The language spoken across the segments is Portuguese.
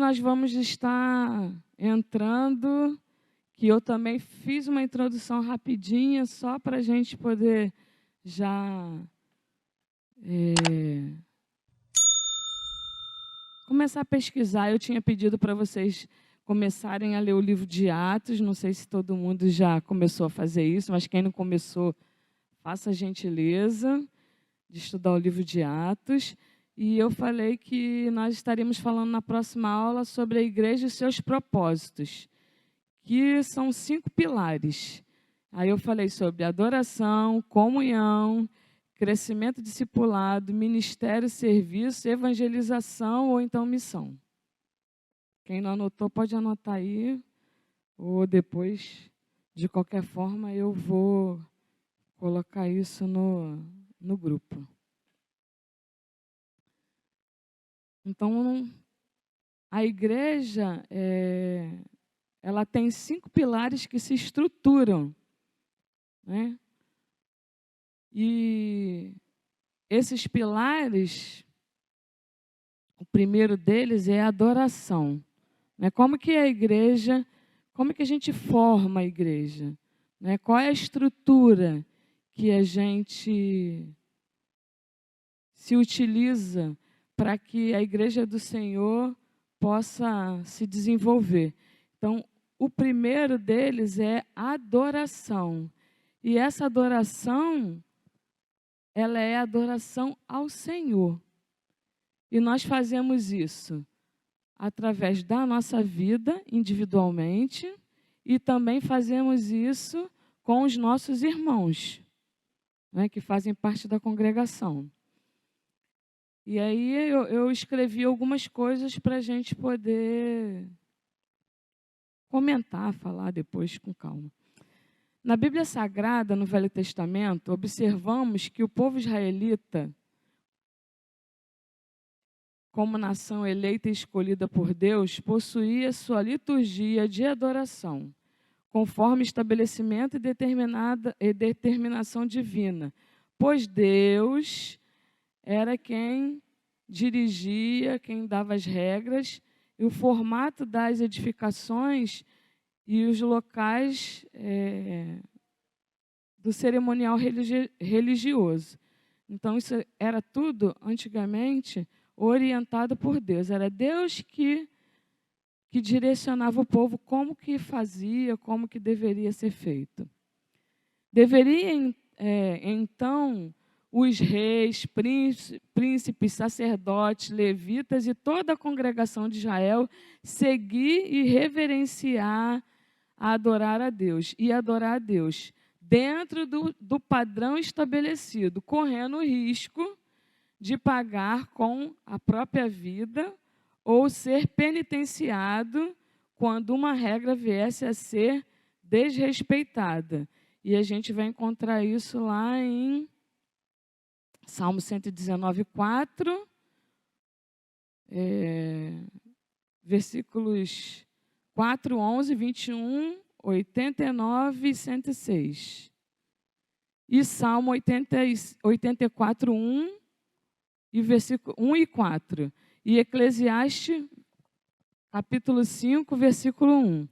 nós vamos estar entrando, que eu também fiz uma introdução rapidinha, só para a gente poder já começar a pesquisar. Eu tinha pedido para vocês começarem a ler o livro de Atos, não sei se todo mundo já começou a fazer isso, mas quem não começou, faça a gentileza de estudar o livro de Atos. E eu falei que nós estaríamos falando na próxima aula sobre a igreja e seus propósitos, que são 5 pilares. Aí eu falei sobre adoração, comunhão, crescimento discipulado, ministério, serviço, evangelização ou então missão. Quem não anotou pode anotar aí, ou depois, de qualquer forma, eu vou colocar isso no grupo. Então, a igreja, ela tem 5 pilares que se estruturam, né? E esses pilares, o primeiro deles é a adoração, né? Como que a igreja, como que a gente forma a igreja, né? Qual é a estrutura que a gente se utiliza para que a igreja do Senhor possa se desenvolver? Então, o primeiro deles é adoração. E essa adoração, ela é adoração ao Senhor. E nós fazemos isso através da nossa vida individualmente e também fazemos isso com os nossos irmãos, né, que fazem parte da congregação. E aí eu escrevi algumas coisas para a gente poder comentar, falar depois com calma. Na Bíblia Sagrada, no Velho Testamento, observamos que o povo israelita, como nação eleita e escolhida por Deus, possuía sua liturgia de adoração, conforme estabelecimento e determinação divina, pois Deus era quem dirigia, quem dava as regras, e o formato das edificações e os locais do cerimonial religioso. Então, isso era tudo, antigamente, orientado por Deus. Era Deus que direcionava o povo como que fazia, como que deveria ser feito. Deveria, então, os reis, príncipes, sacerdotes, levitas e toda a congregação de Israel seguir e reverenciar, adorar a Deus e adorar a Deus dentro do padrão estabelecido, correndo o risco de pagar com a própria vida ou ser penitenciado quando uma regra viesse a ser desrespeitada. E a gente vai encontrar isso lá em Salmo 119, 4, versículos 4, 11, 21, 89 e 106. E Salmo 84, 1, e versículo 1 e 4. E Eclesiastes, capítulo 5, versículo 1.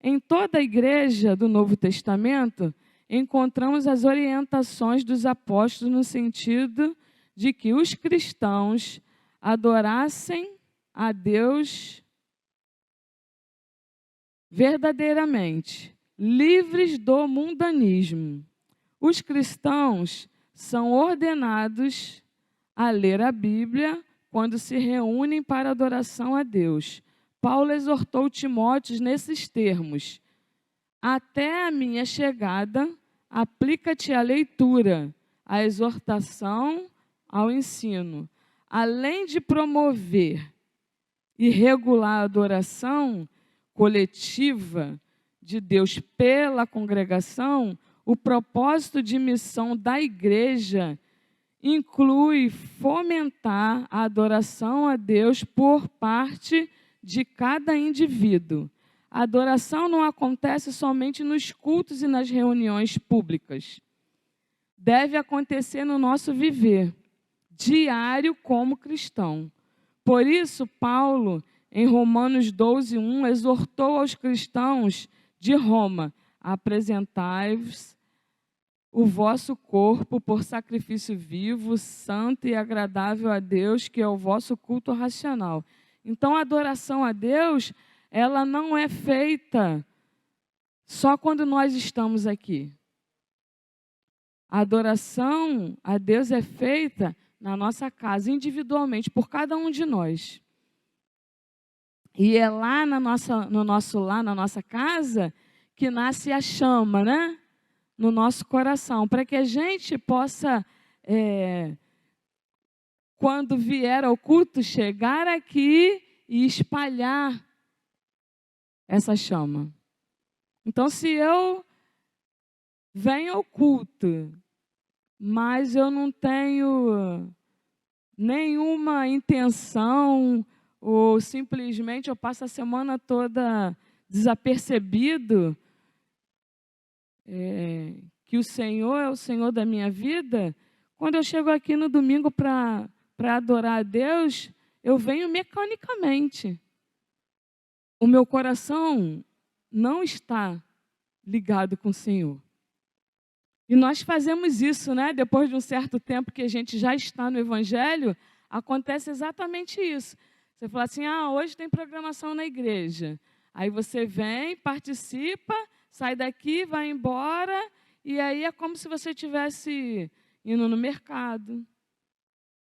Em toda a igreja do Novo Testamento, encontramos as orientações dos apóstolos no sentido de que os cristãos adorassem a Deus verdadeiramente, livres do mundanismo. Os cristãos são ordenados a ler a Bíblia quando se reúnem para adoração a Deus. Paulo exortou Timóteo nesses termos: até a minha chegada, aplica-te à leitura, à exortação, ao ensino. Além de promover e regular a adoração coletiva de Deus pela congregação, o propósito de missão da igreja inclui fomentar a adoração a Deus por parte de cada indivíduo. A adoração não acontece somente nos cultos e nas reuniões públicas. Deve acontecer no nosso viver diário como cristão. Por isso, Paulo, em Romanos 12:1, exortou aos cristãos de Roma: apresentai-vos o vosso corpo por sacrifício vivo, santo e agradável a Deus, que é o vosso culto racional. Então, a adoração a Deus, ela não é feita só quando nós estamos aqui. A adoração a Deus é feita na nossa casa, individualmente, por cada um de nós. E é lá no nosso lar, na nossa casa, que nasce a chama, né? No nosso coração, para que a gente possa, quando vier ao culto, chegar aqui e espalhar essa chama. Então, se eu venho ao culto, mas eu não tenho nenhuma intenção, ou simplesmente eu passo a semana toda desapercebido, que o Senhor é o Senhor da minha vida, quando eu chego aqui no domingo para adorar a Deus, eu venho mecanicamente. O meu coração não está ligado com o Senhor. E nós fazemos isso, né? Depois de um certo tempo que a gente já está no Evangelho, acontece exatamente isso. Você fala assim, hoje tem programação na igreja. Aí você vem, participa, sai daqui, vai embora, e aí é como se você estivesse indo no mercado,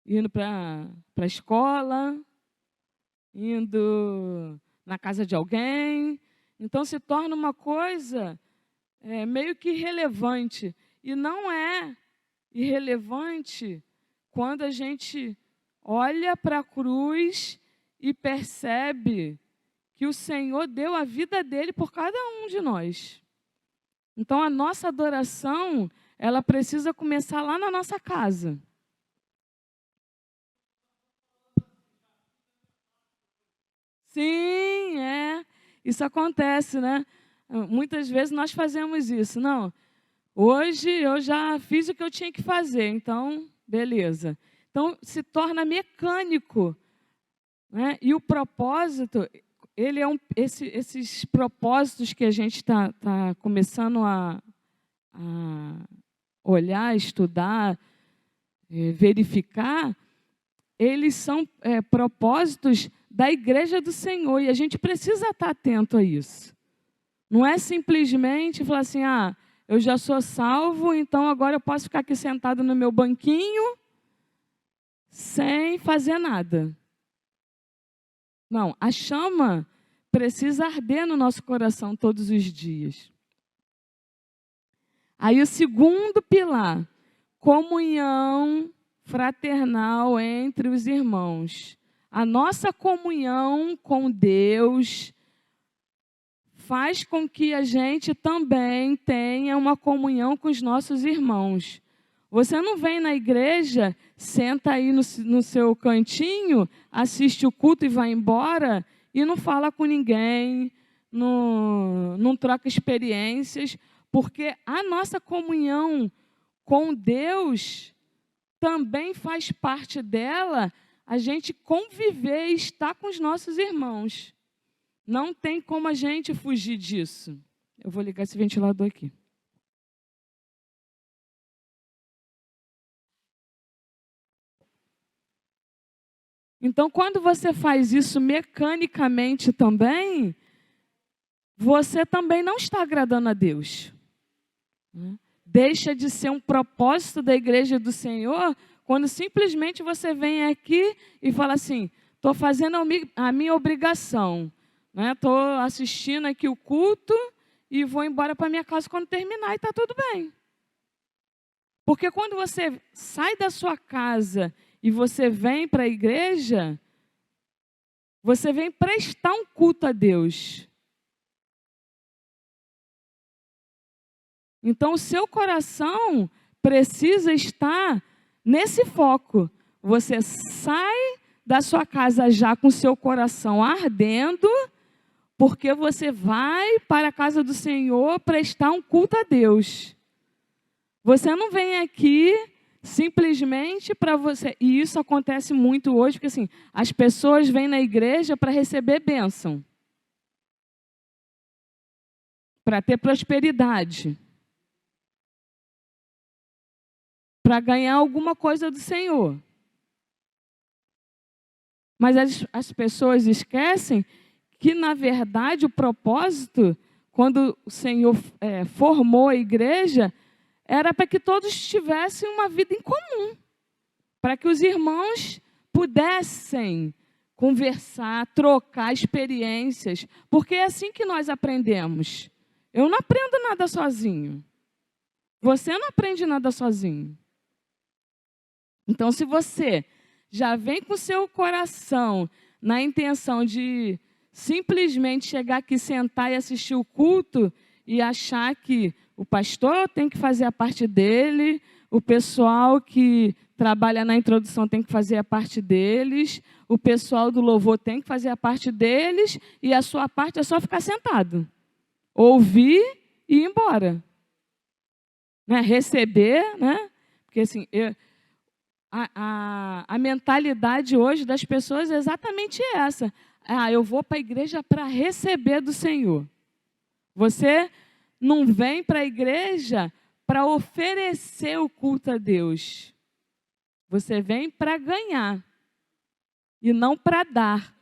indo para a escola, indo na casa de alguém. Então, se torna uma coisa meio que irrelevante. E não é irrelevante quando a gente olha para a cruz e percebe que o Senhor deu a vida dele por cada um de nós. Então, a nossa adoração, ela precisa começar lá na nossa casa. Sim, isso acontece, né? Muitas vezes nós fazemos isso. Não, hoje eu já fiz o que eu tinha que fazer, então, beleza. Então, se torna mecânico, né? E o propósito, ele é esses propósitos que a gente está começando a olhar, estudar, verificar, eles são propósitos da igreja do Senhor, e a gente precisa estar atento a isso. Não é simplesmente falar assim, eu já sou salvo, então agora eu posso ficar aqui sentado no meu banquinho sem fazer nada. Não, a chama precisa arder no nosso coração todos os dias. Aí o segundo pilar, comunhão fraternal entre os irmãos. A nossa comunhão com Deus faz com que a gente também tenha uma comunhão com os nossos irmãos. Você não vem na igreja, senta aí no seu cantinho, assiste o culto e vai embora, e não fala com ninguém, não troca experiências, porque a nossa comunhão com Deus também faz parte dela a gente conviver e estar com os nossos irmãos. Não tem como a gente fugir disso. Eu vou ligar esse ventilador aqui. Então, quando você faz isso mecanicamente também, você também não está agradando a Deus. Deixa de ser um propósito da igreja do Senhor quando simplesmente você vem aqui e fala assim, estou fazendo a minha obrigação. Estou assistindo aqui o culto e vou embora para minha casa quando terminar e está tudo bem. Porque quando você sai da sua casa e você vem para a igreja, você vem prestar um culto a Deus. Então, o seu coração precisa estar nesse foco. Você sai da sua casa já com o seu coração ardendo, porque você vai para a casa do Senhor prestar um culto a Deus. Você não vem aqui simplesmente para você. E isso acontece muito hoje, porque assim, as pessoas vêm na igreja para receber bênção, para ter prosperidade, para ganhar alguma coisa do Senhor. Mas as pessoas esquecem que, na verdade, o propósito, quando o Senhor formou a igreja, era para que todos tivessem uma vida em comum, para que os irmãos pudessem conversar, trocar experiências, porque é assim que nós aprendemos. Eu não aprendo nada sozinho. Você não aprende nada sozinho. Então, se você já vem com o seu coração na intenção de simplesmente chegar aqui, sentar e assistir o culto e achar que o pastor tem que fazer a parte dele, o pessoal que trabalha na introdução tem que fazer a parte deles, o pessoal do louvor tem que fazer a parte deles, e a sua parte é só ficar sentado, ouvir e ir embora. Né? Receber, né? Porque assim, a mentalidade hoje das pessoas é exatamente essa. Eu vou para a igreja para receber do Senhor. Você não vem para a igreja para oferecer o culto a Deus. Você vem para ganhar e não para dar.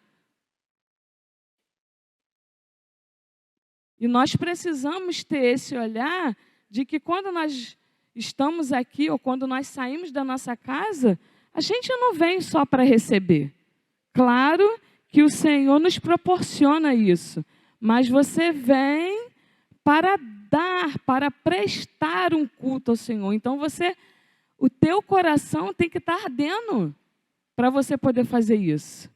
E nós precisamos ter esse olhar de que quando nós estamos aqui ou quando nós saímos da nossa casa, a gente não vem só para receber. Claro que o Senhor nos proporciona isso, mas você vem para dar, para prestar um culto ao Senhor. Então o teu coração tem que estar ardendo para você poder fazer isso.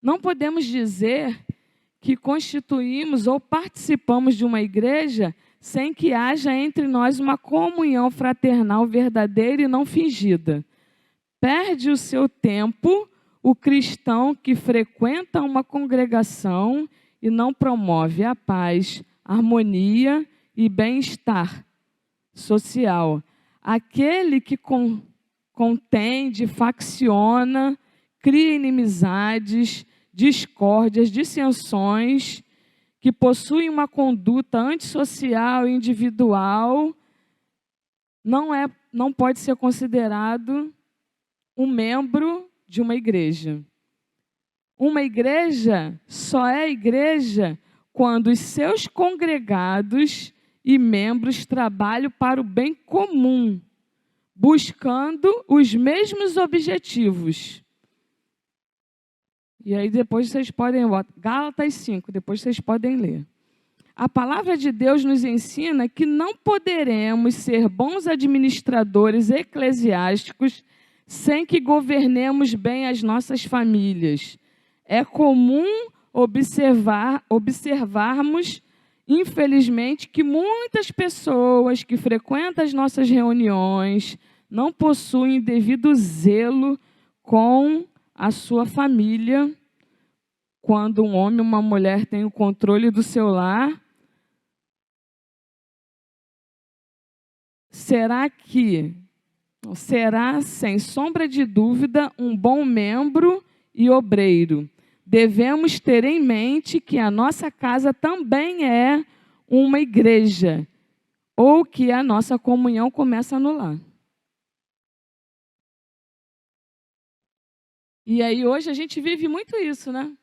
Não podemos dizer que constituímos ou participamos de uma igreja sem que haja entre nós uma comunhão fraternal verdadeira e não fingida. Perde o seu tempo o cristão que frequenta uma congregação e não promove a paz, harmonia e bem-estar social. Aquele que contende, facciona, cria inimizades, discórdias, dissensões, que possui uma conduta antissocial e individual, não pode ser considerado um membro de uma igreja. Uma igreja só é igreja quando os seus congregados e membros trabalham para o bem comum, buscando os mesmos objetivos. E aí depois vocês podem, Gálatas 5, depois vocês podem ler. A palavra de Deus nos ensina que não poderemos ser bons administradores eclesiásticos sem que governemos bem as nossas famílias. É comum observarmos, infelizmente, que muitas pessoas que frequentam as nossas reuniões não possuem devido zelo com a sua família. Quando um homem ou uma mulher tem o controle do seu lar, será, sem sombra de dúvida, um bom membro e obreiro. Devemos ter em mente que a nossa casa também é uma igreja, ou que a nossa comunhão começa no lar. E aí hoje a gente vive muito isso, né?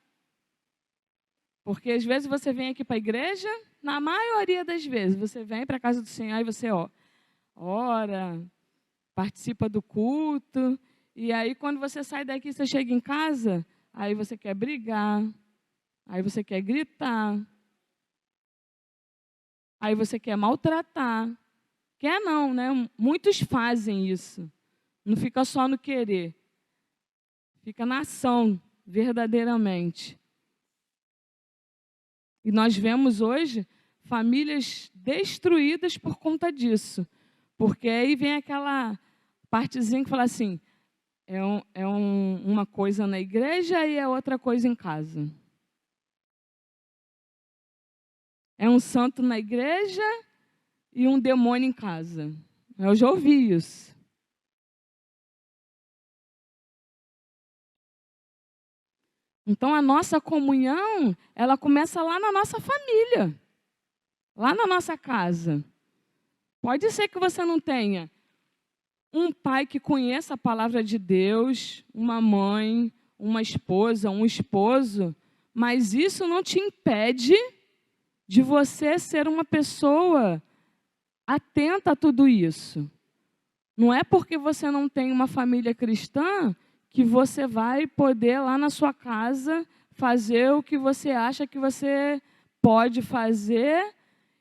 Porque às vezes você vem aqui para a igreja, na maioria das vezes, você vem para a casa do Senhor e você ora, participa do culto, e aí quando você sai daqui, você chega em casa, aí você quer brigar, aí você quer gritar, aí você quer maltratar. Quer não, né? Muitos fazem isso. Não fica só no querer. Fica na ação, verdadeiramente. E nós vemos hoje famílias destruídas por conta disso. Porque aí vem aquela partezinha que fala assim, uma coisa na igreja e é outra coisa em casa. é um santo na igreja e um demônio em casa. Eu já ouvi isso. Então, a nossa comunhão, ela começa lá na nossa família, lá na nossa casa. Pode ser que você não tenha um pai que conheça a palavra de Deus, uma mãe, uma esposa, um esposo, mas isso não te impede de você ser uma pessoa atenta a tudo isso. Não é porque você não tem uma família cristã que você vai poder lá na sua casa fazer o que você acha que você pode fazer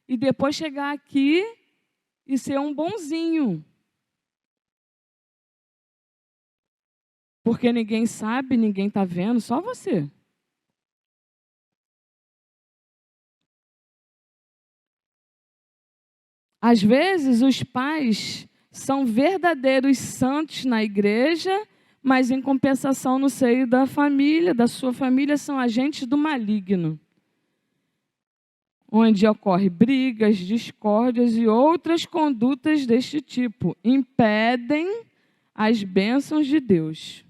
e depois chegar aqui e ser um bonzinho. Porque ninguém sabe, ninguém está vendo, só você. Às vezes, os pais são verdadeiros santos na igreja, mas, em compensação, no seio da família, da sua família, são agentes do maligno, onde ocorrem brigas, discórdias e outras condutas deste tipo, impedem as bênçãos de Deus.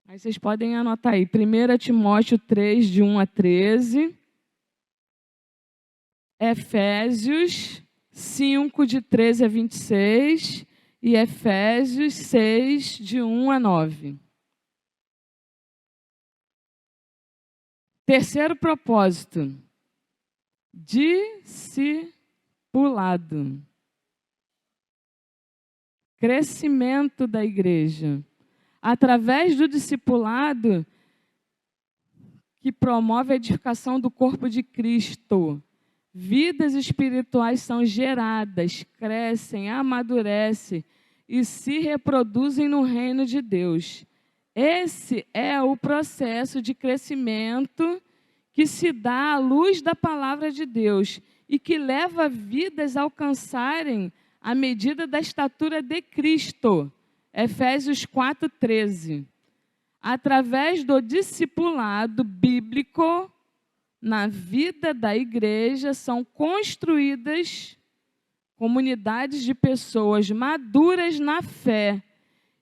Aí vocês podem anotar aí, 1 Timóteo 3, de 1 a 13, Efésios 5, de 13 a 26 e Efésios 6, de 1 a 9. Terceiro propósito, discipulado. Crescimento da igreja. Através do discipulado, que promove a edificação do corpo de Cristo, vidas espirituais são geradas, crescem, amadurecem e se reproduzem no reino de Deus. Esse é o processo de crescimento que se dá à luz da palavra de Deus e que leva vidas a alcançarem a medida da estatura de Cristo. Efésios 4:13. Através do discipulado bíblico, na vida da igreja, são construídas comunidades de pessoas maduras na fé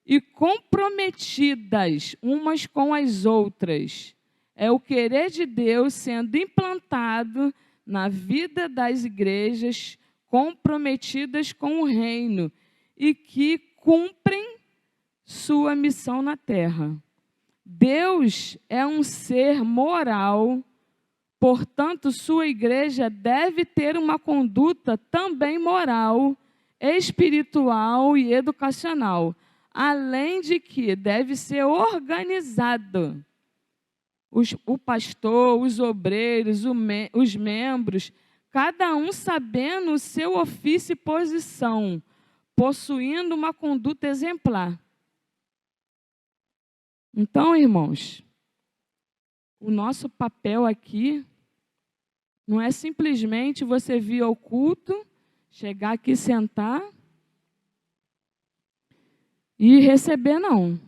e comprometidas umas com as outras. É o querer de Deus sendo implantado na vida das igrejas comprometidas com o reino e que cumprem sua missão na terra. Deus é um ser moral, portanto, sua igreja deve ter uma conduta também moral, espiritual e educacional, além de que deve ser organizado. O pastor, os obreiros, os membros, cada um sabendo o seu ofício e posição, possuindo uma conduta exemplar. Então, irmãos, o nosso papel aqui não é simplesmente você vir ao culto, chegar aqui, sentar e receber, não.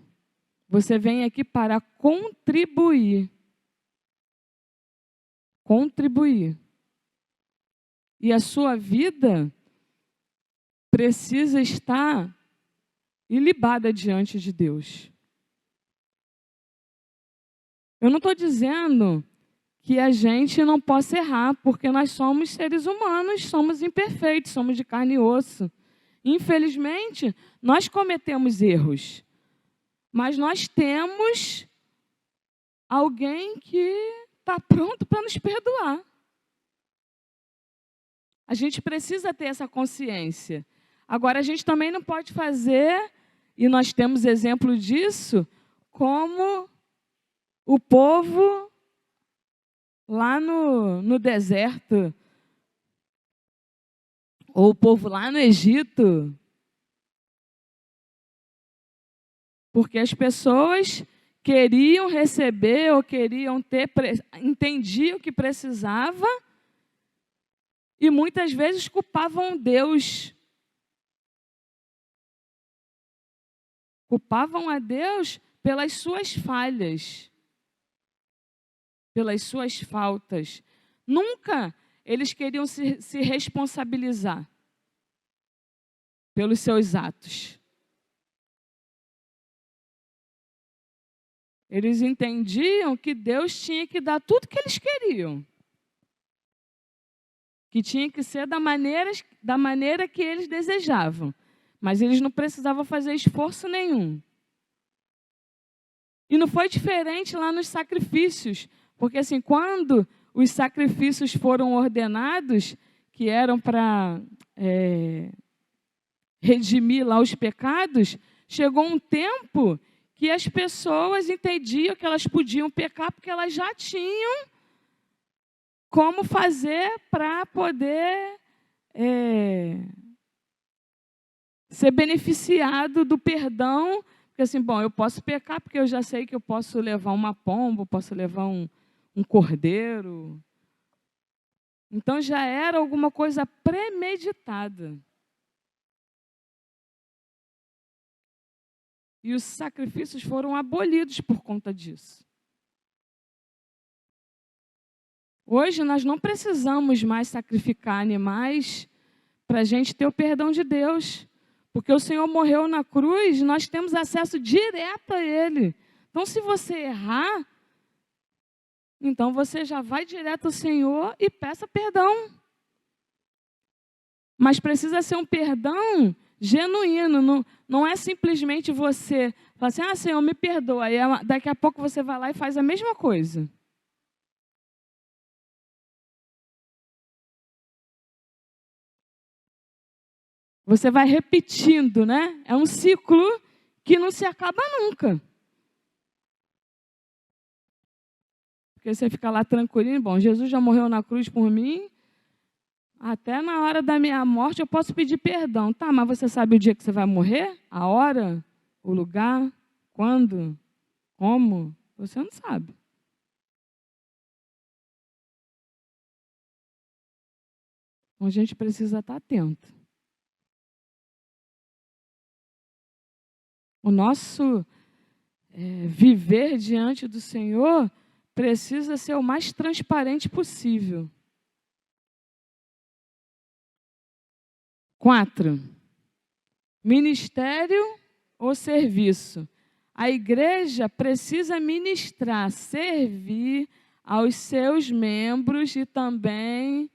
Você vem aqui para contribuir. Contribuir. E a sua vida precisa estar ilibada diante de Deus. Eu não estou dizendo que a gente não possa errar, porque nós somos seres humanos, somos imperfeitos, somos de carne e osso. Infelizmente, nós cometemos erros, mas nós temos alguém que está pronto para nos perdoar. A gente precisa ter essa consciência. Agora, a gente também não pode fazer, e nós temos exemplo disso, como o povo lá no deserto, ou o povo lá no Egito. Porque as pessoas queriam receber ou queriam ter, entendiam que precisava, e muitas vezes culpavam Deus. Culpavam a Deus pelas suas falhas. pelas suas faltas. Nunca eles queriam se responsabilizar pelos seus atos. Eles entendiam que Deus tinha que dar tudo que eles queriam. Que tinha que ser da maneira que eles desejavam. Mas eles não precisavam fazer esforço nenhum. E não foi diferente lá nos sacrifícios. Porque assim, quando os sacrifícios foram ordenados, que eram para redimir lá os pecados, chegou um tempo que as pessoas entendiam que elas podiam pecar porque elas já tinham como fazer para poder ser beneficiado do perdão. Porque assim, bom, eu posso pecar porque eu já sei que eu posso levar uma pomba, posso levar um cordeiro. Então já era alguma coisa premeditada. E os sacrifícios foram abolidos por conta disso. Hoje nós não precisamos mais sacrificar animais para a gente ter o perdão de Deus. Porque o Senhor morreu na cruz, nós temos acesso direto a Ele. Então, se você errar, então você já vai direto ao Senhor e peça perdão. Mas precisa ser um perdão genuíno. Não é simplesmente você falar assim, Senhor, me perdoa. E daqui a pouco você vai lá e faz a mesma coisa. Você vai repetindo, né? É um ciclo que não se acaba nunca. Porque você fica lá tranquilinho, bom, Jesus já morreu na cruz por mim, até na hora da minha morte eu posso pedir perdão. Tá, mas você sabe o dia que você vai morrer? A hora? O lugar? Quando? Como? Você não sabe. Então a gente precisa estar atento. O nosso viver diante do Senhor precisa ser o mais transparente possível. 4. Ministério ou serviço? A igreja precisa ministrar, servir aos seus membros e também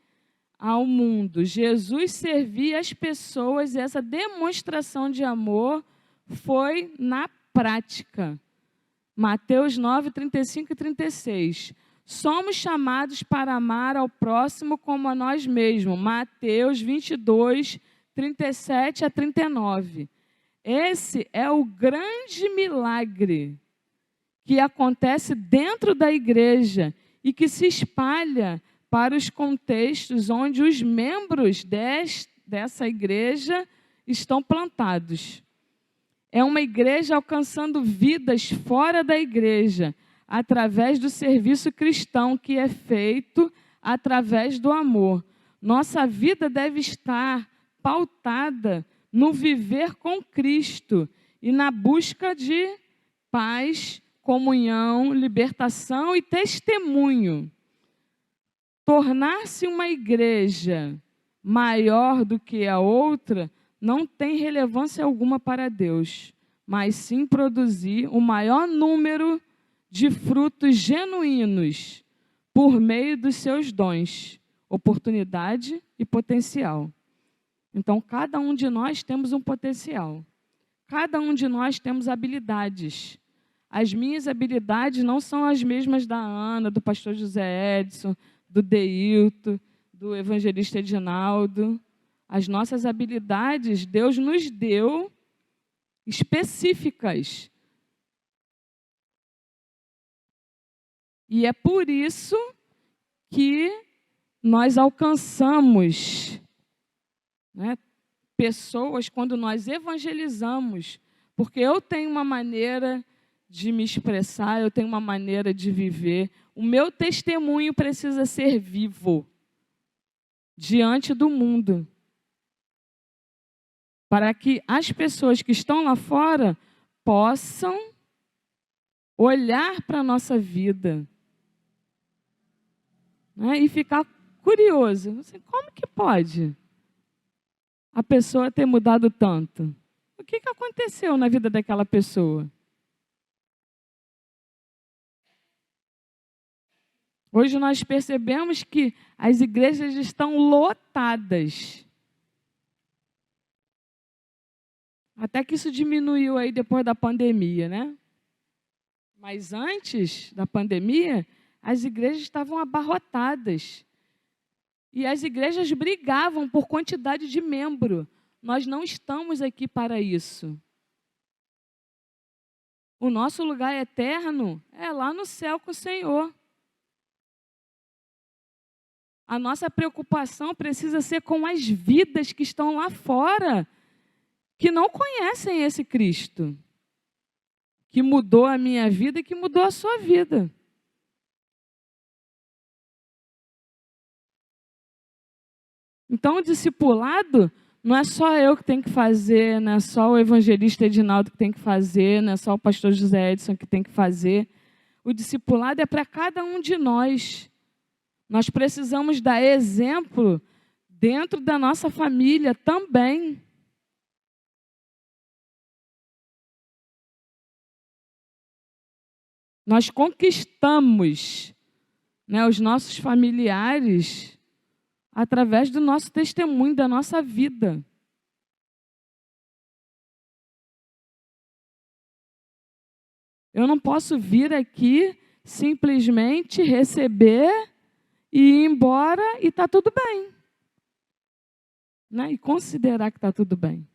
ao mundo. Jesus servia as pessoas e essa demonstração de amor foi na prática. Mateus 9, 35 e 36. Somos chamados para amar ao próximo como a nós mesmos. Mateus 22, 37 a 39. Esse é o grande milagre que acontece dentro da igreja e que se espalha para os contextos onde os membros dessa igreja estão plantados. É uma igreja alcançando vidas fora da igreja, através do serviço cristão que é feito através do amor. Nossa vida deve estar pautada no viver com Cristo e na busca de paz, comunhão, libertação e testemunho. Tornar-se uma igreja maior do que a outra não tem relevância alguma para Deus, mas sim produzir o maior número de frutos genuínos por meio dos seus dons, oportunidade e potencial. Então, cada um de nós temos um potencial. Cada um de nós temos habilidades. As minhas habilidades não são as mesmas da Ana, do pastor José Edson, do Deilton, do evangelista Edinaldo. As nossas habilidades, Deus nos deu específicas. E é por isso que nós alcançamos, né, pessoas quando nós evangelizamos, porque eu tenho uma maneira de me expressar, eu tenho uma maneira de viver. O meu testemunho precisa ser vivo diante do mundo, para que as pessoas que estão lá fora possam olhar para a nossa vida né, e ficar curioso. Assim, como que pode a pessoa ter mudado tanto? O que aconteceu na vida daquela pessoa? Hoje nós percebemos que as igrejas estão lotadas. Até que isso diminuiu aí depois da pandemia, né? Mas antes da pandemia, as igrejas estavam abarrotadas. E as igrejas brigavam por quantidade de membro. Nós não estamos aqui para isso. O nosso lugar eterno é lá no céu com o Senhor. A nossa preocupação precisa ser com as vidas que estão lá fora, que não conhecem esse Cristo, que mudou a minha vida e que mudou a sua vida. Então, o discipulado não é só eu que tenho que fazer, não é só o evangelista Edinaldo que tem que fazer, não é só o pastor José Edson que tem que fazer. O discipulado é para cada um de nós. Nós precisamos dar exemplo dentro da nossa família também. Nós conquistamos, né, os nossos familiares através do nosso testemunho, da nossa vida. Eu não posso vir aqui simplesmente receber e ir embora e está tudo bem. Né? E considerar que está tudo bem.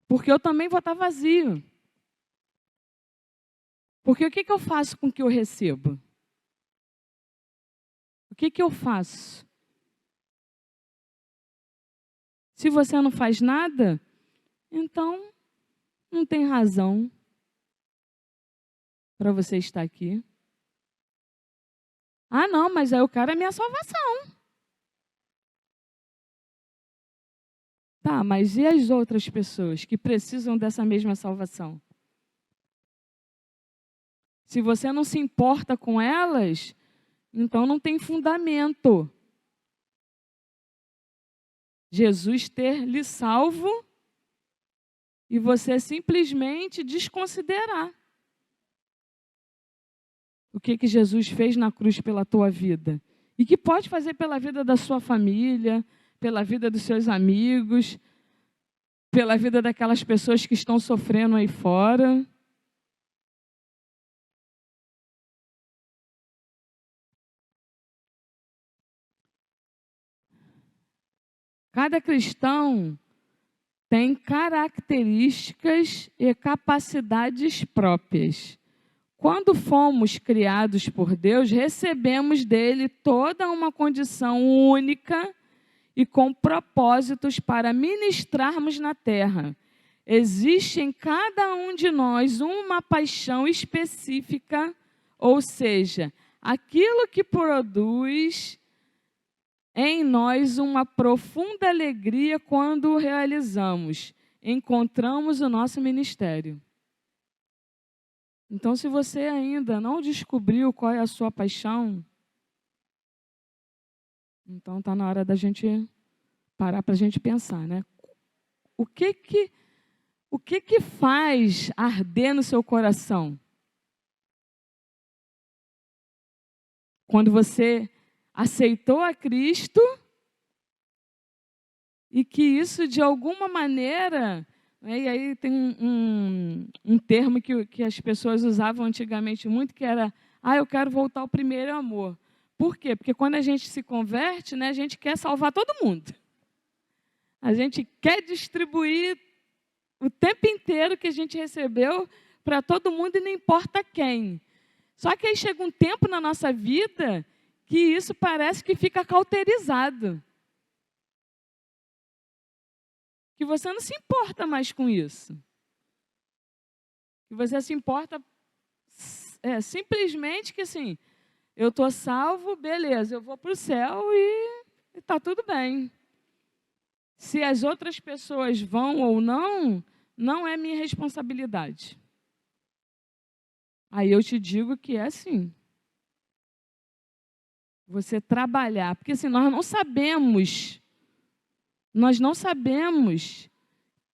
Porque eu também vou estar vazio. Porque o que eu faço com o que eu recebo? O que eu faço? Se você não faz nada, então não tem razão para você estar aqui. Ah, não, mas aí eu quero a minha salvação. Tá, mas e as outras pessoas que precisam dessa mesma salvação? Se você não se importa com elas, então não tem fundamento Jesus ter lhe salvo e você simplesmente desconsiderar o que Jesus fez na cruz pela tua vida e que pode fazer pela vida da sua família, pela vida dos seus amigos, pela vida daquelas pessoas que estão sofrendo aí fora. Cada cristão tem características e capacidades próprias. Quando fomos criados por Deus, recebemos dele toda uma condição única e com propósitos para ministrarmos na terra. Existe em cada um de nós uma paixão específica, ou seja, aquilo que produz em nós uma profunda alegria quando o realizamos, encontramos o nosso ministério. Então, se você ainda não descobriu qual é a sua paixão, então está na hora da gente parar para a gente pensar, né? O que faz arder no seu coração? Quando você aceitou a Cristo e que isso, de alguma maneira, né, e aí tem um termo que as pessoas usavam antigamente muito, que era, eu quero voltar ao primeiro amor. Por quê? Porque quando a gente se converte, né, a gente quer salvar todo mundo. A gente quer distribuir o tempo inteiro que a gente recebeu para todo mundo e não importa quem. Só que aí chega um tempo na nossa vida que isso parece que fica cauterizado. Que você não se importa mais com isso. Que você se importa simplesmente que assim, eu estou salvo, beleza, eu vou para o céu e está tudo bem. Se as outras pessoas vão ou não, não é minha responsabilidade. Aí eu te digo que é assim. Você trabalhar. Porque assim, nós não sabemos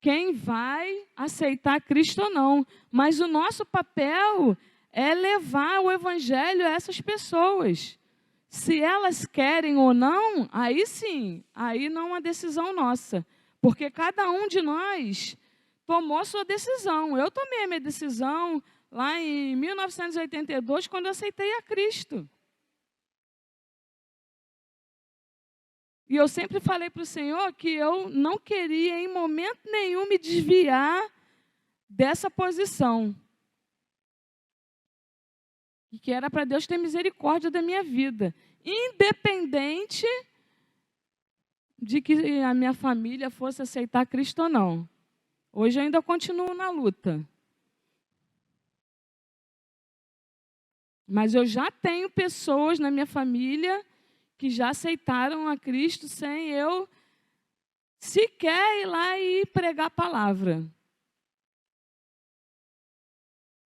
quem vai aceitar Cristo ou não. Mas o nosso papel é levar o evangelho a essas pessoas. Se elas querem ou não, aí sim, aí não é uma decisão nossa. Porque cada um de nós tomou sua decisão. Eu tomei a minha decisão lá em 1982, quando eu aceitei a Cristo. E eu sempre falei para o Senhor que eu não queria, em momento nenhum, me desviar dessa posição. E que era para Deus ter misericórdia da minha vida. Independente de que a minha família fosse aceitar Cristo ou não. Hoje eu ainda continuo na luta. Mas eu já tenho pessoas na minha família que já aceitaram a Cristo sem eu sequer ir lá e pregar a palavra.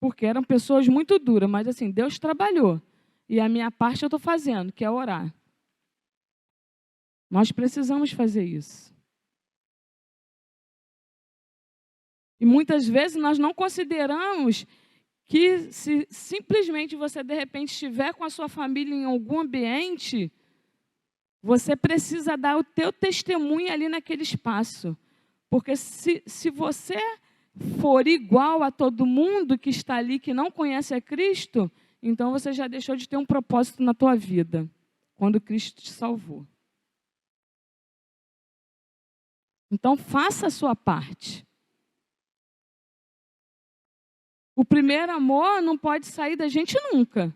Porque eram pessoas muito duras, mas assim, Deus trabalhou. E a minha parte eu estou fazendo, que é orar. Nós precisamos fazer isso. E muitas vezes nós não consideramos que se simplesmente você, de repente, estiver com a sua família em algum ambiente, você precisa dar o teu testemunho ali naquele espaço. Porque se você for igual a todo mundo que está ali, que não conhece a Cristo, então você já deixou de ter um propósito na tua vida, quando Cristo te salvou. Então, faça a sua parte. O primeiro amor não pode sair da gente nunca.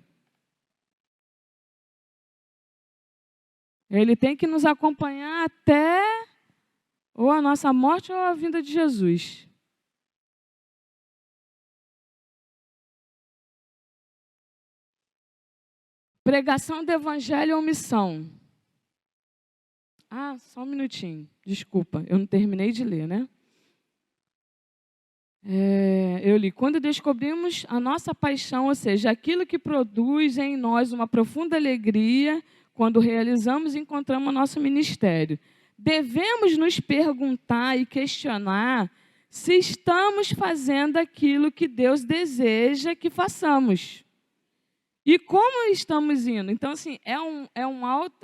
Ele tem que nos acompanhar até ou a nossa morte ou a vinda de Jesus. Pregação do evangelho ou missão? Só um minutinho. Desculpa, eu não terminei de ler, né? Eu li. Quando descobrimos a nossa paixão, ou seja, aquilo que produz em nós uma profunda alegria, quando realizamos e encontramos nosso ministério, devemos nos perguntar e questionar se estamos fazendo aquilo que Deus deseja que façamos. E como estamos indo? Então, assim, é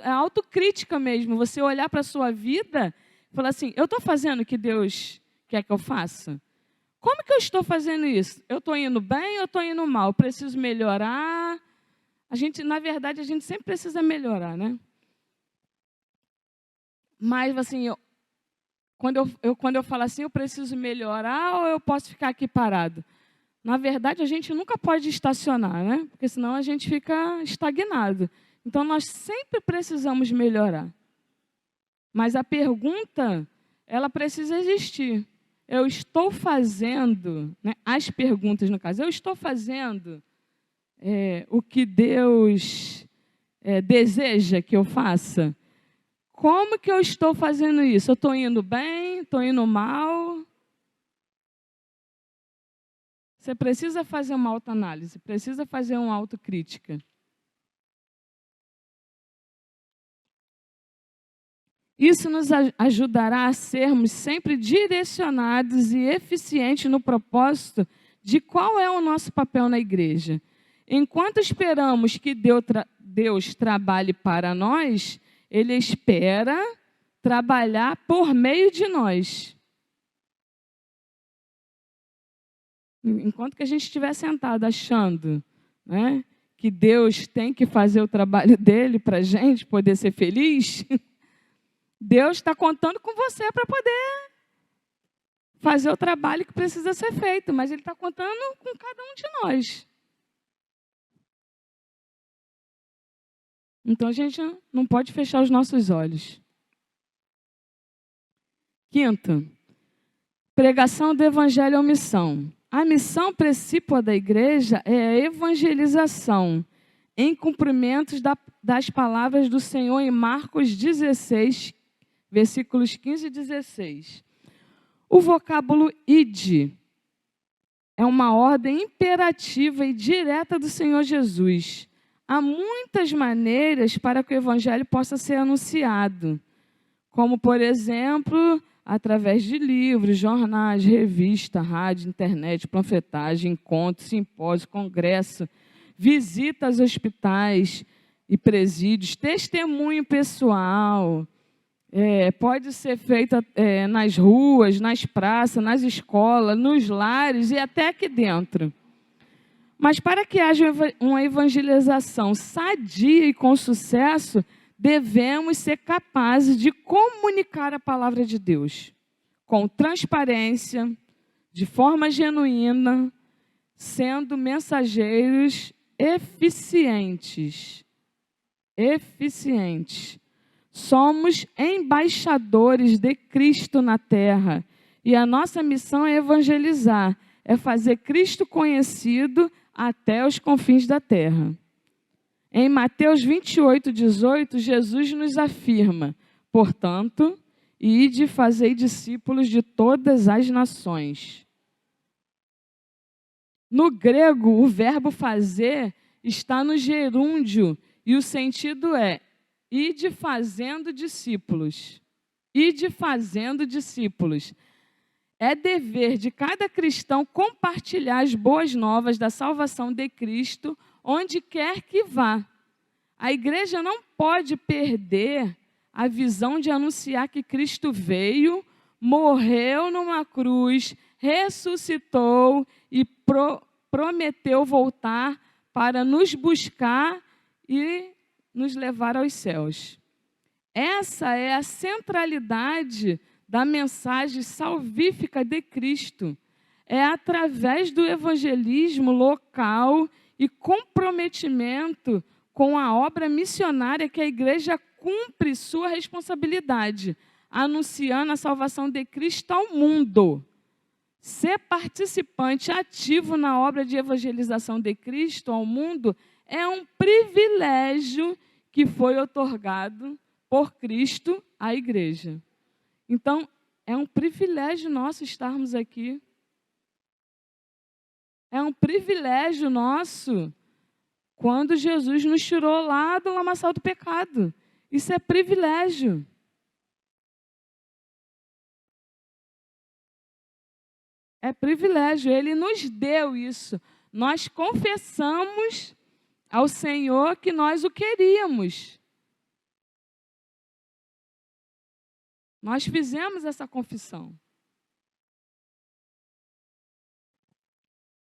autocrítica mesmo. Você olhar para a sua vida e falar assim, eu estou fazendo o que Deus quer que eu faça? Como que eu estou fazendo isso? Eu estou indo bem ou estou indo mal? Eu preciso melhorar? Na verdade, a gente sempre precisa melhorar, né? Mas, assim, quando eu falo assim, eu preciso melhorar ou eu posso ficar aqui parado? Na verdade, a gente nunca pode estacionar, né? Porque senão a gente fica estagnado. Então, nós sempre precisamos melhorar. Mas a pergunta, ela precisa existir. Eu estou fazendo, né, as perguntas no caso, eu estou fazendo o que Deus deseja que eu faça? Como que eu estou fazendo isso? Eu estou indo bem? Estou indo mal? Você precisa fazer uma autoanálise, precisa fazer uma autocrítica. Isso nos ajudará a sermos sempre direcionados e eficientes no propósito de qual é o nosso papel na igreja. Enquanto esperamos que Deus trabalhe para nós, Ele espera trabalhar por meio de nós. Enquanto que a gente estiver sentado achando, né, que Deus tem que fazer o trabalho dele para a gente poder ser feliz, Deus está contando com você para poder fazer o trabalho que precisa ser feito, mas Ele está contando com cada um de nós. Então a gente não pode fechar os nossos olhos. Quinto, pregação do evangelho ou missão. A missão principal da igreja é a evangelização, em cumprimento das palavras do Senhor em Marcos 16, versículos 15 e 16. O vocábulo ide é uma ordem imperativa e direta do Senhor Jesus. há muitas maneiras para que o evangelho possa ser anunciado, como, por exemplo, através de livros, jornais, revista, rádio, internet, panfletagem, encontros, simpósios, congresso, visitas a hospitais e presídios, testemunho pessoal. Pode ser feita nas ruas, nas praças, nas escolas, nos lares e até aqui dentro. Mas para que haja uma evangelização sadia e com sucesso, devemos ser capazes de comunicar a palavra de Deus com transparência, de forma genuína, sendo mensageiros eficientes. Somos embaixadores de Cristo na terra e a nossa missão é evangelizar, é fazer Cristo conhecido até os confins da terra. Em Mateus 28, 18, Jesus nos afirma: portanto, ide e fazei discípulos de todas as nações. No grego, o verbo fazer está no gerúndio e o sentido é ide fazendo discípulos. Ide fazendo discípulos. É dever de cada cristão compartilhar as boas novas da salvação de Cristo onde quer que vá. A igreja não pode perder a visão de anunciar que Cristo veio, morreu numa cruz, ressuscitou e prometeu voltar para nos buscar e nos levar aos céus. Essa é a centralidade da mensagem salvífica de Cristo. É através do evangelismo local e comprometimento com a obra missionária que a igreja cumpre sua responsabilidade, anunciando a salvação de Cristo ao mundo. Ser participante ativo na obra de evangelização de Cristo ao mundo é um privilégio que foi otorgado por Cristo à igreja. Então, é um privilégio nosso estarmos aqui. É um privilégio nosso quando Jesus nos tirou lá do lamaçal do pecado. Isso é privilégio. É privilégio. Ele nos deu isso. Nós confessamos ao Senhor que nós o queríamos. Nós fizemos essa confissão.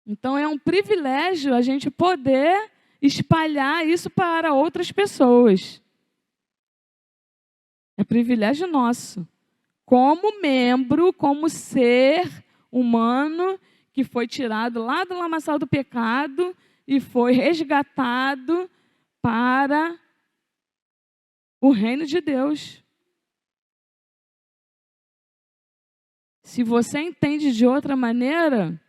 Então, é um privilégio a gente poder espalhar isso para outras pessoas. É privilégio nosso. Como membro, como ser humano que foi tirado lá do lamaçal do pecado e foi resgatado para o reino de Deus. Se você entende de outra maneira,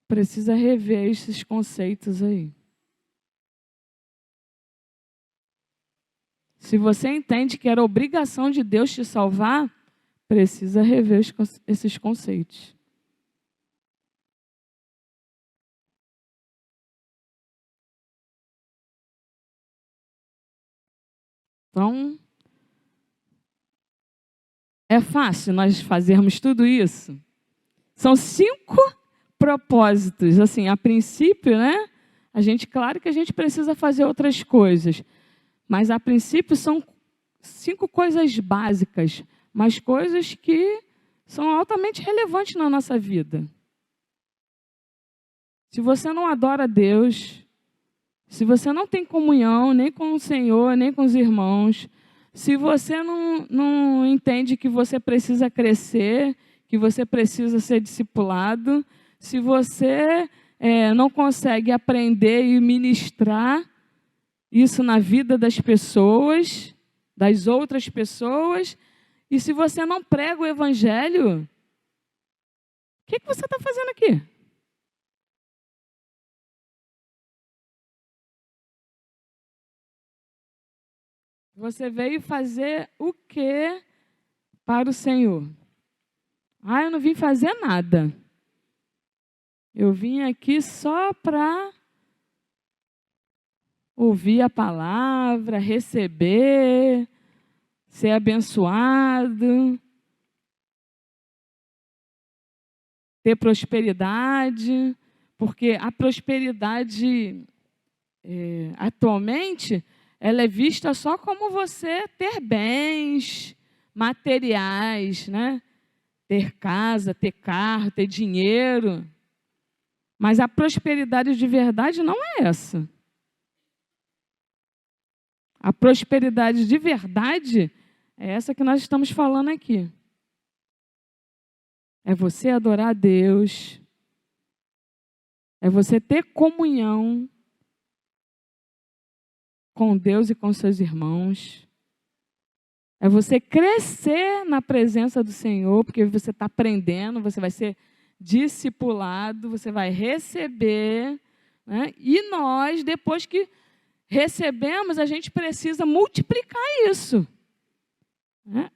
precisa rever esses conceitos aí. Se você entende que era obrigação de Deus te salvar, precisa rever esses conceitos. Então, é fácil nós fazermos tudo isso? São 5 propósitos. Assim, a princípio, né? Claro que a gente precisa fazer outras coisas. Mas, a princípio, são 5 coisas básicas, mas coisas que são altamente relevantes na nossa vida. Se você não adora Deus, se você não tem comunhão nem com o Senhor, nem com os irmãos, se você não entende que você precisa crescer, que você precisa ser discipulado, se você não consegue aprender e ministrar isso na vida das pessoas, das outras pessoas, e se você não prega o evangelho, o que você está fazendo aqui? Você veio fazer o quê para o Senhor? Eu não vim fazer nada. Eu vim aqui só para ouvir a palavra, receber, ser abençoado, ter prosperidade, porque a prosperidade, atualmente, ela é vista só como você ter bens materiais, né? Ter casa, ter carro, ter dinheiro. Mas a prosperidade de verdade não é essa. A prosperidade de verdade é essa que nós estamos falando aqui. É você adorar a Deus. É você ter comunhão com Deus e com seus irmãos. É você crescer na presença do Senhor, porque você está aprendendo, você vai ser discipulado, você vai receber, né? E nós, depois que recebemos, a gente precisa multiplicar isso.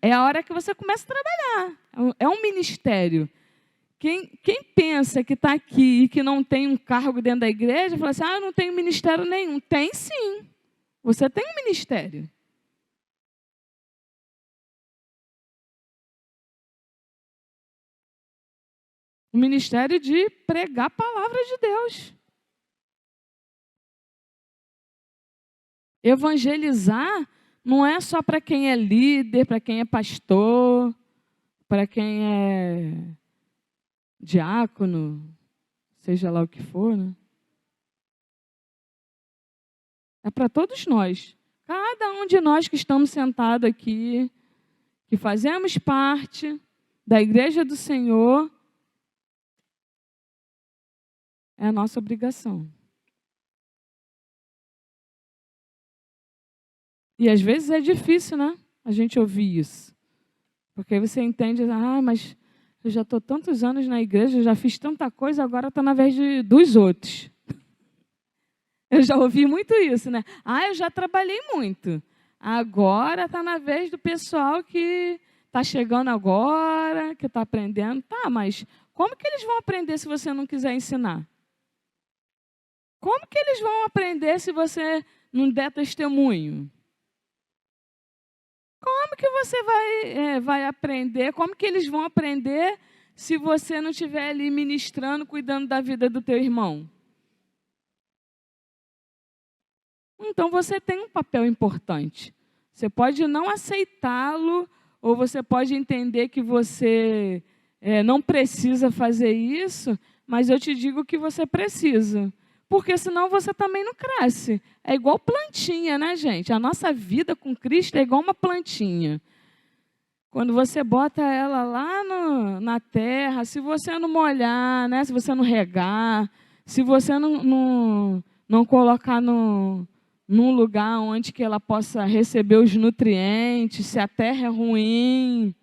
É a hora que você começa a trabalhar. É um ministério. Quem pensa que está aqui e que não tem um cargo dentro da igreja, fala assim, eu não tenho ministério nenhum. Tem sim. Você tem um ministério. O ministério de pregar a palavra de Deus. Evangelizar não é só para quem é líder, para quem é pastor, para quem é diácono, seja lá o que for, né? É para todos nós. Cada um de nós que estamos sentados aqui, que fazemos parte da igreja do Senhor, é a nossa obrigação. E às vezes é difícil, né? A gente ouvir isso. Porque aí você entende, mas eu já estou tantos anos na igreja, já fiz tanta coisa, agora está na vez dos outros. Eu já ouvi muito isso, né? Eu já trabalhei muito. Agora está na vez do pessoal que está chegando agora, que está aprendendo. Tá, mas como que eles vão aprender se você não quiser ensinar? Como que eles vão aprender se você não der testemunho? Como que você vai aprender? Como que eles vão aprender se você não estiver ali ministrando, cuidando da vida do teu irmão? Então, você tem um papel importante. Você pode não aceitá-lo, ou você pode entender que você não precisa fazer isso, mas eu te digo que você precisa. Porque senão você também não cresce. É igual plantinha, né, gente? A nossa vida com Cristo é igual uma plantinha. Quando você bota ela lá na terra, se você não molhar, né, se você não regar, se você não colocar num lugar onde que ela possa receber os nutrientes, se a terra é ruim,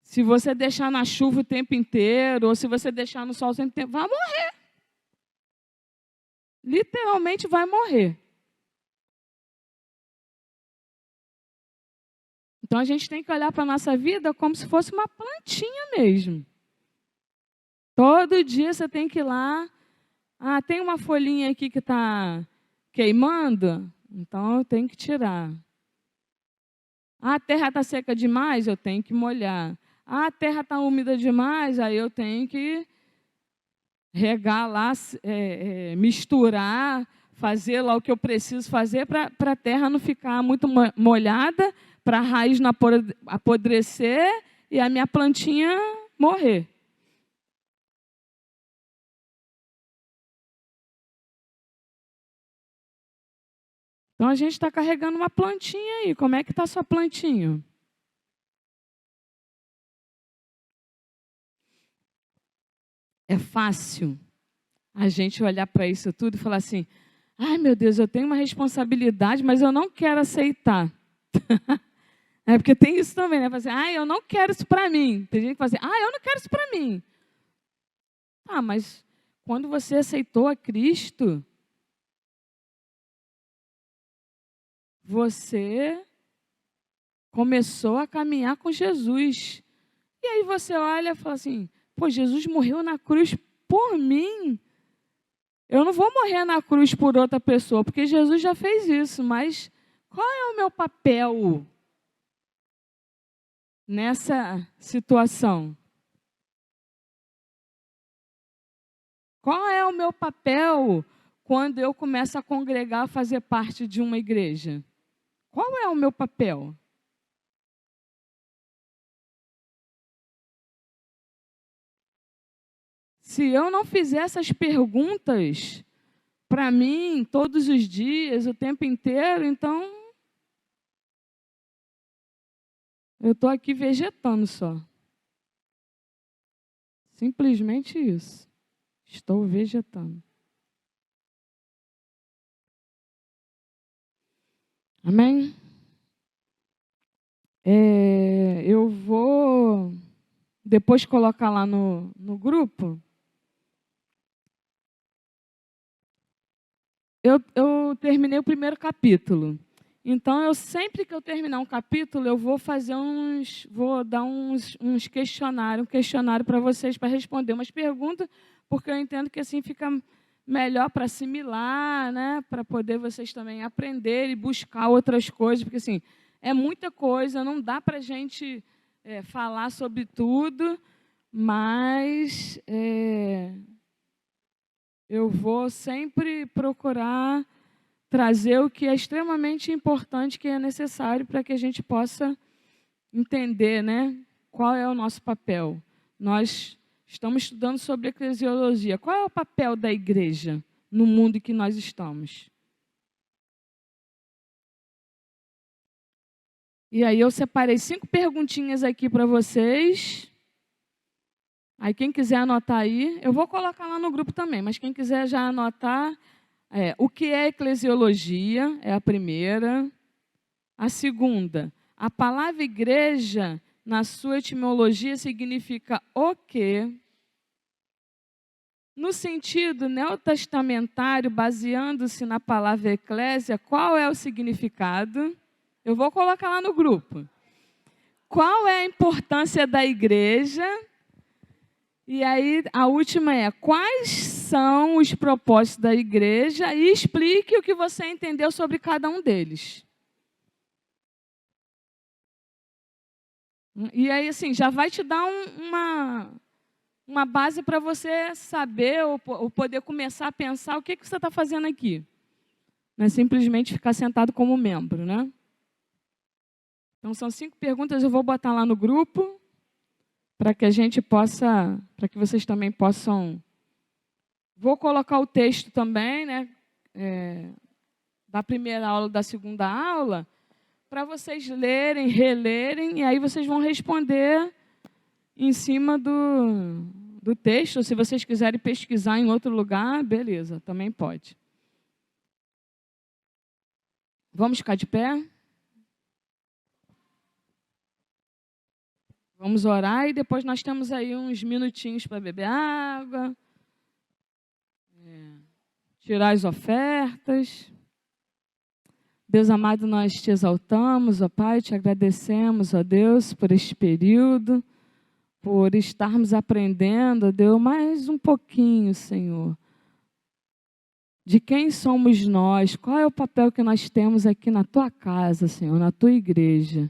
se você deixar na chuva o tempo inteiro, ou se você deixar no sol o tempo inteiro, vai morrer. Literalmente vai morrer. Então a gente tem que olhar para a nossa vida como se fosse uma plantinha mesmo. Todo dia você tem que ir lá. Tem uma folhinha aqui que está queimando, então eu tenho que tirar. A terra está seca demais, eu tenho que molhar. A terra está úmida demais, aí eu tenho que regar lá, misturar, fazer lá o que eu preciso fazer para a terra não ficar muito molhada, para a raiz não apodrecer e a minha plantinha morrer. Então a gente está carregando uma plantinha aí. Como é que está a sua plantinha? É fácil a gente olhar para isso tudo e falar assim, meu Deus, eu tenho uma responsabilidade, mas eu não quero aceitar. Porque tem isso também, né? Falar assim, eu não quero isso para mim. Tem gente que fala assim, eu não quero isso para mim. Mas quando você aceitou a Cristo, você começou a caminhar com Jesus. E aí você olha e fala assim, Jesus morreu na cruz por mim. Eu não vou morrer na cruz por outra pessoa, porque Jesus já fez isso, mas qual é o meu papel nessa situação? Qual é o meu papel quando eu começo a congregar, a fazer parte de uma igreja? Qual é o meu papel? Se eu não fizer essas perguntas para mim todos os dias, o tempo inteiro, então eu estou aqui vegetando só. Simplesmente isso. Estou vegetando. Amém? Eu vou depois colocar lá no grupo. Eu terminei o primeiro capítulo. Então, sempre que eu terminar um capítulo, eu vou fazer vou dar um questionário para vocês, para responder umas perguntas, porque eu entendo que assim fica melhor para assimilar, né? Para poder vocês também aprender e buscar outras coisas, porque assim, é muita coisa, não dá para a gente falar sobre tudo, mas eu vou sempre procurar trazer o que é extremamente importante, que é necessário para que a gente possa entender, né, qual é o nosso papel. Nós estamos estudando sobre eclesiologia. Qual é o papel da igreja no mundo em que nós estamos? E aí eu separei 5 perguntinhas aqui para vocês. Aí quem quiser anotar aí, eu vou colocar lá no grupo também, mas quem quiser já anotar, o que é eclesiologia, é a primeira. A segunda, a palavra igreja, na sua etimologia, significa o quê? No sentido neotestamentário, baseando-se na palavra eclésia, qual é o significado? Eu vou colocar lá no grupo. Qual é a importância da igreja? E aí, a última é, quais são os propósitos da igreja? E explique o que você entendeu sobre cada um deles. E aí, assim, já vai te dar uma base para você saber ou poder começar a pensar o que você está fazendo aqui. Não é simplesmente ficar sentado como membro, né? Então, são 5 perguntas, eu vou botar lá no grupo, para que a gente possa, para que vocês também possam... Vou colocar o texto também, né? Da primeira aula, da segunda aula, para vocês lerem, relerem, e aí vocês vão responder em cima do texto. Se vocês quiserem pesquisar em outro lugar, beleza, também pode. Vamos ficar de pé? Vamos orar e depois nós temos aí uns minutinhos para beber água, tirar as ofertas. Deus amado, nós te exaltamos, ó Pai, te agradecemos, ó Deus, por este período, por estarmos aprendendo, ó Deus, mais um pouquinho, Senhor, de quem somos nós, qual é o papel que nós temos aqui na Tua casa, Senhor, na Tua igreja.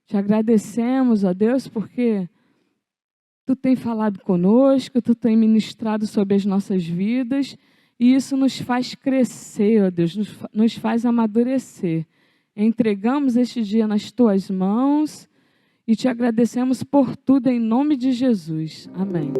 Te agradecemos, ó Deus, porque Tu tem falado conosco, Tu tem ministrado sobre as nossas vidas, e isso nos faz crescer, ó Deus, nos faz amadurecer. Entregamos este dia nas Tuas mãos e Te agradecemos por tudo em nome de Jesus. Amém.